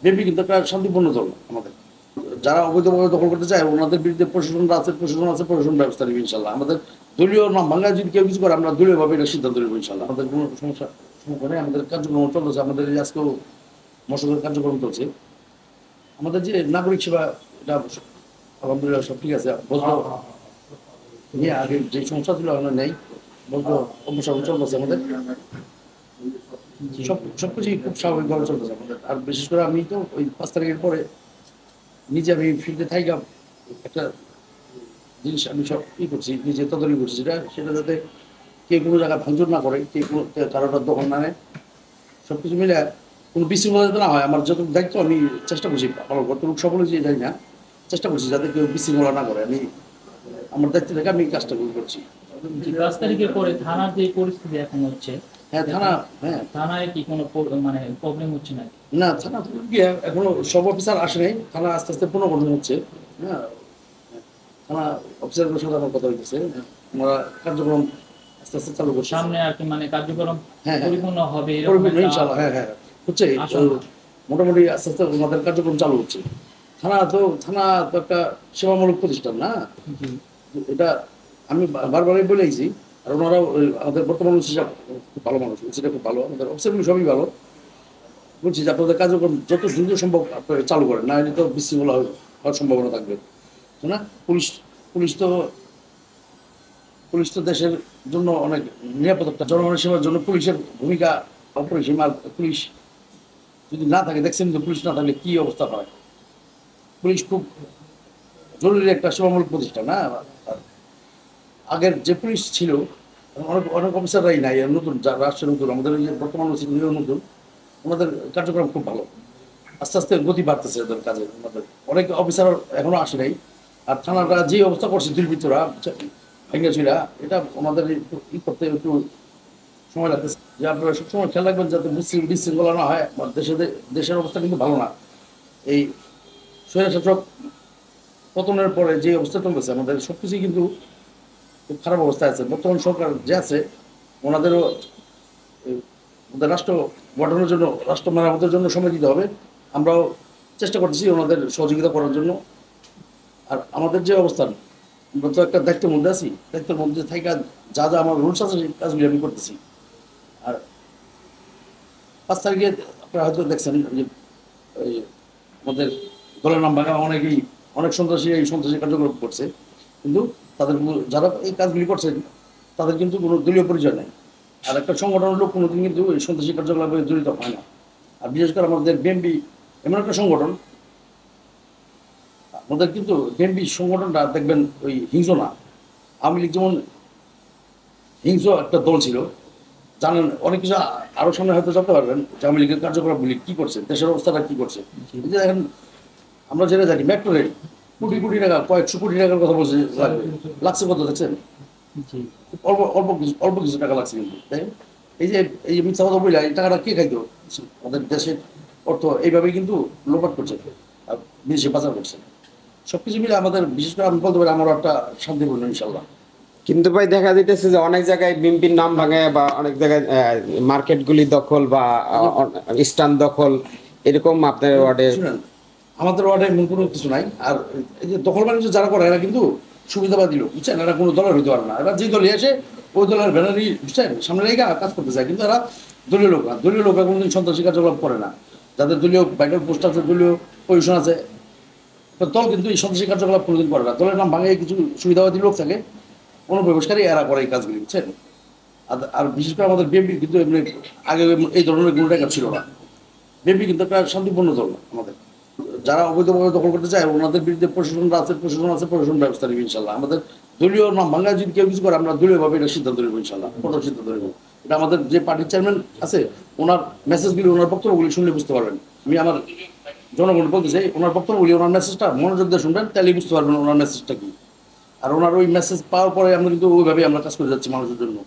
BNP কিন্তু একটা শান্তিপূর্ণ দল আমাদের। যারা অবৈধভাবে দখল করতে চায় ওনাদের বিরুদ্ধে প্রশাসন আছে, প্রশাসন ব্যবস্থা নেবে ইনশাল্লাহ। আমাদের দলীয় নাম ভাঙা যদি কেউ কিছু করে আমরা দলীয়ভাবে এটা সিদ্ধান্ত নেব ইনশাল্লাহ। আমাদের কোনো সমস্যা নেই, আমাদের কার্যক্রম চলতেছে। আমাদের এই আজকেও মশকের কার্যক্রম চলছে। আমাদের যে নাগরিক সেবা এটা আলহামদুলিল্লাহ সব ঠিক আছে। বলতো নিয়ে আগে যে সমস্যা ছিল আমরা নেই, বলতো অপসারণ চলতেছে আমাদের। সবকিছুই খুব স্বাভাবিকভাবে চলতেছে আমাদের। আর বিশেষ করে আমি তো ওই 5 তারিখের পরে নিজে আমি ফিল্ডে থাইকা একটা জিনিস আমি সব করছি, নিজে তদারকি করছি, সেটা যাতে কে কোনো জায়গায় ভাঙচুর না করে, কে কোনো কারোটার দখল না নেয়, সব কিছু মিলে কোনো বিশৃঙ্খলা যাতে না হয়। আমার যতটুকু দায়িত্ব আমি চেষ্টা করছি পালন করতে, সকলে যে জানি না, চেষ্টা করছি যাতে কেউ বিশৃঙ্খলা না করে। আমি আমার দায়িত্ব থেকে আমি কাজটা করছি। 5 তারিখের পরে থানার যে পরিস্থিতি এখন হচ্ছে, হ্যাঁ থানা, হ্যাঁ থানায় কি কোনো মানে প্রবলেম হচ্ছে নাকি? না, থানা গিয়ে এখনো সব অফিসার আসে নাই। থানা আস্তে আস্তে পুনর্গঠন হচ্ছে। হ্যাঁ, থানা অফিসারগুলোর সাথে আমার কথা হইতেছে, আমরা কার্যক্রম আস্তে আস্তে চালু করছি। সামনে আর কি মানে কার্যক্রম হ্যাঁ পরিপূর্ণ হবে এরকম পরিপূর্ণ একটা ইনশাআল্লাহ। হ্যাঁ হ্যাঁ হচ্ছে আশঙ্কা। মোটামুটি আস্তে আস্তে ওনাদের কার্যক্রম চালু হচ্ছে। থানা তো একটা সেবামূলক প্রতিষ্ঠান না, জি। এটা আমি বারবারই বলেছি। আর ওনারাও আমাদের বর্তমান ওসিটা খুব ভালো মানুষ, ওসিটা খুব ভালো, আমাদের অফিসারগুলো সবই ভালো। বলছি যে আপনাদের কার্যক্রম যত দ্রুত সম্ভব আপনারা চালু করেন, না হলে তো বিশৃঙ্খলা হওয়ার সম্ভাবনা থাকবে না। পুলিশ পুলিশ তো পুলিশ তো দেশের জন্য অনেক নিরাপত্তা, জনগণের সেবার জন্য পুলিশের ভূমিকা অপরিসীম। আর পুলিশ যদি না থাকে, দেখছেন যে পুলিশ না থাকলে কি অবস্থা হয়। পুলিশ খুব জরুরি একটা সেবামূলক প্রতিষ্ঠান না। আর আগের যে পুলিশ ছিল অনেক অনেক অফিসাররাই নাই, আর নতুন যারা আসছে নতুন, আমাদের এই যে বর্তমান নতুন, ওনাদের কার্যক্রম খুব ভালো। আস্তে আস্তে গতি বাড়তেছে ওদের কাজে। আমাদের অনেক অফিসার এখনো আসে নাই। আর থানাটা যে অবস্থা করছে দুর্বৃত্তরা ভেঙেছিলা, এটা ওনাদের একটু করতে একটু সময় লাগতেছে। যে আপনারা সবসময় খেয়াল রাখবেন যাতে বিশৃঙ্খলা না হয়। দেশের অবস্থা কিন্তু ভালো না। এই স্বৈরশাসক পতনের পরে যে অবস্থা চলতেছে আমাদের সবকিছুই কিন্তু খুব খারাপ অবস্থায় আছে। বর্তমান সরকার যে আছে ওনাদেরও ওদের রাষ্ট্র গঠনের জন্য, রাষ্ট্র মেরামতের জন্য সময় দিতে হবে। আমরাও চেষ্টা করতেছি ওনাদের সহযোগিতা করার জন্য। আর আমাদের যে অবস্থান, আমরা তো একটা দায়িত্বের মধ্যে আছি, দায়িত্বের মধ্যে থাকা যা যা আমার রুলস আছে সেই কাজগুলি আমি করতেছি। আর 5 তারিখে আপনারা হয়তো দেখছেন যে এই আমাদের দলের নাম ভাঙা অনেক সন্ত্রাসী এই সন্ত্রাসী কার্যক্রম করছে, কিন্তু তাদের যারা এই কাজগুলি করছেন তাদের কিন্তু কোনো দলীয় পরিচয় নেই। আর একটা সংগঠনের লোক কোনোদিন কিন্তু এই সন্ত্রাসী কার্যকলাপে জড়িত হয় না। আর বিশেষ করে আমাদের বিএনপি এমন একটা সংগঠন, আমাদের কিন্তু বিএনপি সংগঠনটা দেখবেন ওই হিংস্র না। আওয়ামী লীগ যেমন হিংস্র একটা দল ছিল, জানেন অনেক কিছু আরো সামনে হয়তো জানতে পারবেন যে আওয়ামী লীগের কার্যকলাপগুলি কি করছে, দেশের অবস্থাটা কি করছে। এই যে এখন আমরা যেটা জানি মেট্রো রেল কোটি কোটি টাকা, কয়েকশো কোটি টাকার কথা বলছে, লাগছে কত দেখছেন? জি। অল্প কিছু টাকা লাগছে কিন্তু, তাই এই যে মিথ্যা কথা বললে এই টাকাটা কে খাইতো? আমাদের দেশের অর্থ এইভাবেই কিন্তু লোপাট করছে আর বিদেশে পাচার করছে। সবকিছু মিলে আমাদের বিশেষ করে আমি বলতে পারি আমারও একটা শান্তিপূর্ণ ইনশাল্লাহ। কিন্তু ভাই দেখা যাইতেছে যে অনেক জায়গায় বিএনপির নাম ভাঙে বা অনেক জায়গায় মার্কেটগুলি দখল বা স্টান দখল এরকম আপনার ওয়ার্ডে। শুনেন, আমাদের ওয়ার্ডে এমন কোনো কিছু নাই। আর এই যে দখল বাণিজ্য যারা করে এরা কিন্তু সুবিধাবাদী লোক, বুঝছেন? এরা কোনো দলের হইতে পারে না। এরা যে দলে এসে ওই দলের ব্যানারই, বুঝছেন, সামনে রেখে কাজ করতে চায়। কিন্তু এরা দলীয় লোক না। দলীয় লোকরা কোনোদিন সন্ত্রাসী কার্যকলাপ করে না। যাদের দলীয় বাইরের পোস্ট আছে, দলীয় পজিশন আছে, তো দল কিন্তু এই সন্ত্রাসী কার্যকলাপ কোনোদিন করে না। দলের নাম ভাঙে কিছু সুবিধাবাদী লোক থাকে, অনুপ্রবেশকারী, এরা করে এই কাজগুলি, বুঝছেন? আর বিশেষ করে আমাদের বিএনপি কিন্তু এমনি আগে এই ধরনের কোনো টাকা ছিল না। বিএনপি কিন্তু একটা শান্তিপূর্ণ দল আমাদের। যারা অবৈধভাবে দখল করতে চায় ওনাদের বিরুদ্ধে প্রশাসন ব্যবস্থা নেবে ইনশাল্লাহ। আমাদের দলীয় নাম ভাঙা যদি কেউ কিছু করে আমরা দলীয়ভাবে এটা সিদ্ধান্ত নেব ইনশাল্লাহ, কঠোর সিদ্ধান্ত নেব। এটা আমাদের যে পার্টির চেয়ারম্যান আছে ওনার মেসেজগুলি, ওনার বক্তব্যগুলি শুনলে বুঝতে পারবেন। আমি আমার জনগণ বলতে চাই ওনার বক্তব্যগুলি, ওনার মেসেজটা মনোযোগ দিয়ে শুনবেন, তাহলেই বুঝতে পারবেন ওনার মেসেজটা কি। আর ওনার ওই মেসেজ পাওয়ার পরে আমরা কিন্তু ওইভাবেই আমরা কাজ করে যাচ্ছি মানুষের জন্য।